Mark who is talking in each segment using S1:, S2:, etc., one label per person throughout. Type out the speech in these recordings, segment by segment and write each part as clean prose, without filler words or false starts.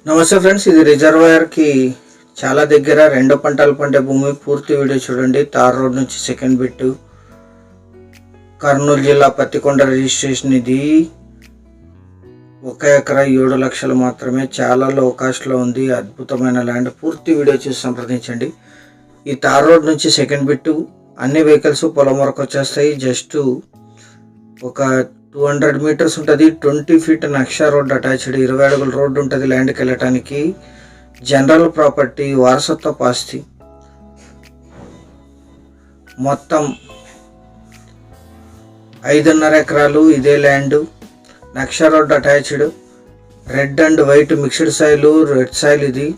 S1: నమస్తే ఫ్రెండ్స్, ఇది రిజర్వాయర్ కి చాలా దగ్గర రెండు పంటలు పండే భూమి. పూర్తి వీడియో చూడండి. తార్ రోడ్ నుంచి సెకండ్ బిట్, కర్నూలు జిల్లా పత్తికొండ రిజిస్ట్రేషన్. ఇది 1 ఎకరా 7 లక్షలు మాత్రమే. చాలా లో కాస్ట్ లో ఉంది. అద్భుతమైన ల్యాండ్. పూర్తి వీడియో చూసి సంప్రదించండి. ఈ తార్ రోడ్ నుంచి సెకండ్ బిట్ అన్ని వెహికల్స్ పొలం వరకు వచ్చేస్తాయి. జస్ట్ ఒక 200 మీటర్స్ ఉంటుంది. 20 ఫీట్ నక్షా రోడ్ అటాచ్డ్. 20 అడుగుల రోడ్డు ఉంటుంది ల్యాండ్కి వెళ్ళటానికి. జనరల్ ప్రాపర్టీ, వారసత్వ ఆస్తి. మొత్తం 5.5 ఎకరాలు ఇదే ల్యాండ్. నక్షా road attached. Red and white mixed soil, red soil. ఇది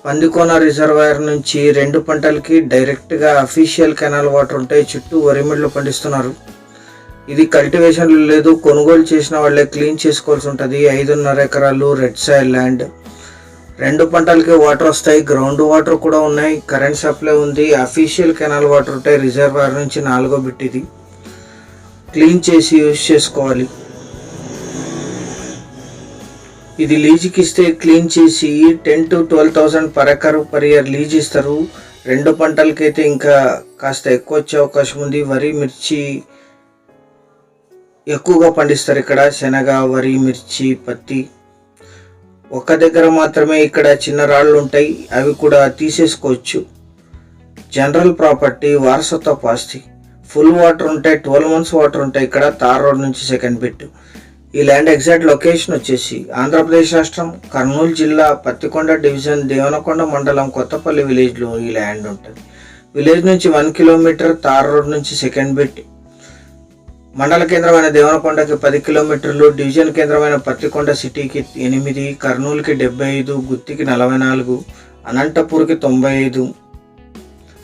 S1: పందికోన రిజర్వాయర్ నుంచి 2 పంటలకి డైరెక్ట్గా అఫీషియల్ కెనాల్ వాటర్ ఉంటాయి. చుట్టూ వరి మిడ్లు పండిస్తున్నారు. ఇది కల్టివేషన్ లేదు, కొనుగోలు చేసిన వాళ్ళే క్లీన్ చేసుకోవాల్సి ఉంటుంది. 5.5 ఎకరాలు రెడ్ సాయిల్ ల్యాండ్. 2 పంటలకి వాటర్ వస్తాయి. గ్రౌండ్ వాటర్ కూడా ఉన్నాయి. కరెంట్ సప్లై ఉంది. అఫీషియల్ కెనాల్ వాటర్ ఉంటాయి. రిజర్వాయర్ నుంచి 4వ బిట్. ఇది క్లీన్ చేసి యూజ్ చేసుకోవాలి. ఇది లీజుకి ఇస్తే క్లీన్ చేసి 10,000 to 12,000 per acre per year lease ఇస్తారు. 2 పంటలకైతే ఇంకా కాస్త ఎక్కువ వచ్చే అవకాశం ఉంది. వరి, మిర్చి ఎక్కువగా పండిస్తారు ఇక్కడ. శనగ, వరి, మిర్చి, పత్తి. ఒక దగ్గర మాత్రమే ఇక్కడ చిన్న రాళ్ళు ఉంటాయి, అవి కూడా తీసేసుకోవచ్చు. జనరల్ ప్రాపర్టీ, వారసత్వ ఆస్తి. ఫుల్ వాటర్ ఉంటాయి. 12 months వాటర్ ఉంటాయి ఇక్కడ. తార్ రోడ్ నుంచి సెకండ్ బిట్. ఈ ల్యాండ్ ఎగ్జాక్ట్ లొకేషన్ వచ్చేసి ఆంధ్రప్రదేశ్ రాష్ట్రం, కర్నూలు జిల్లా, పత్తికొండ డివిజన్, దేవనకొండ మండలం, కొత్తపల్లి విలేజ్లో ఈ ల్యాండ్ ఉంటుంది. విలేజ్ నుంచి 1 కిలోమీటర్. తార్ రోడ్ నుంచి సెకండ్ బిట్. మండల కేంద్రమైన దేవనకొండకి 10 కిలోమీటర్లు. డివిజన్ కేంద్రమైన పత్తికొండ సిటీకి 8, కర్నూలుకి 75, గుత్తికి 44, అనంతపూర్కి 95,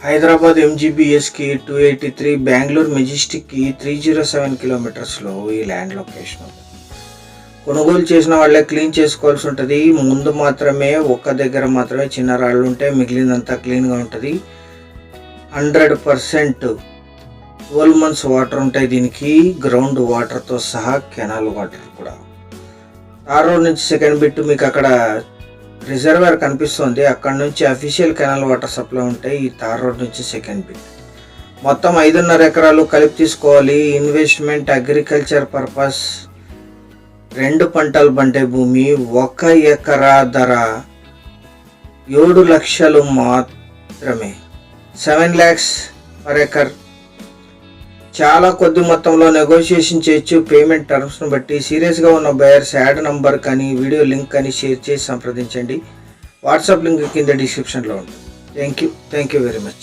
S1: హైదరాబాద్ MGBSకి 283, బెంగళూరు మెజెస్టిక్కి 307 కిలోమీటర్స్లో ఈ ల్యాండ్ లొకేషన్. కొనుగోలు చేసిన వాళ్ళే క్లీన్ చేసుకోవాల్సి ఉంటుంది. ముందు మాత్రమే ఒక దగ్గర మాత్రమే చిన్న రాళ్ళు ఉంటాయి, మిగిలినంతా క్లీన్గా ఉంటుంది. 100% 12 months వాటర్ ఉంటాయి దీనికి, గ్రౌండ్ వాటర్తో సహా, కెనాల్ వాటర్ కూడా. తార్ రోడ్ నుంచి సెకండ్ బిట్ మీకు అక్కడ రిజర్వాయర్ కనిపిస్తుంది. అక్కడ నుంచి అఫీషియల్ కెనాల్ వాటర్ సప్లై ఉంటాయి. ఈ తార్ రోడ్ నుంచి సెకండ్ బిట్. మొత్తం 5.5 ఎకరాలు కలిపి తీసుకోవాలి. Investment, agriculture purpose. 2 పంటలు పండే భూమి. 1 ఎకరా ధర 7 లక్షలు మాత్రమే. 7 lakhs పర్ ఎకర్. చాలా కొద్ది మొత్తంలో నెగోషియేషన్ చేయొచ్చు పేమెంట్ టర్మ్స్ను బట్టి. సీరియస్గా ఉన్న బయర్స్ యాడ్ నంబర్ కానీ వీడియో లింక్ కానీ షేర్ చేసి సంప్రదించండి. వాట్సాప్ లింక్ కింద డిస్క్రిప్షన్లో ఉంటుంది. Thank you very much.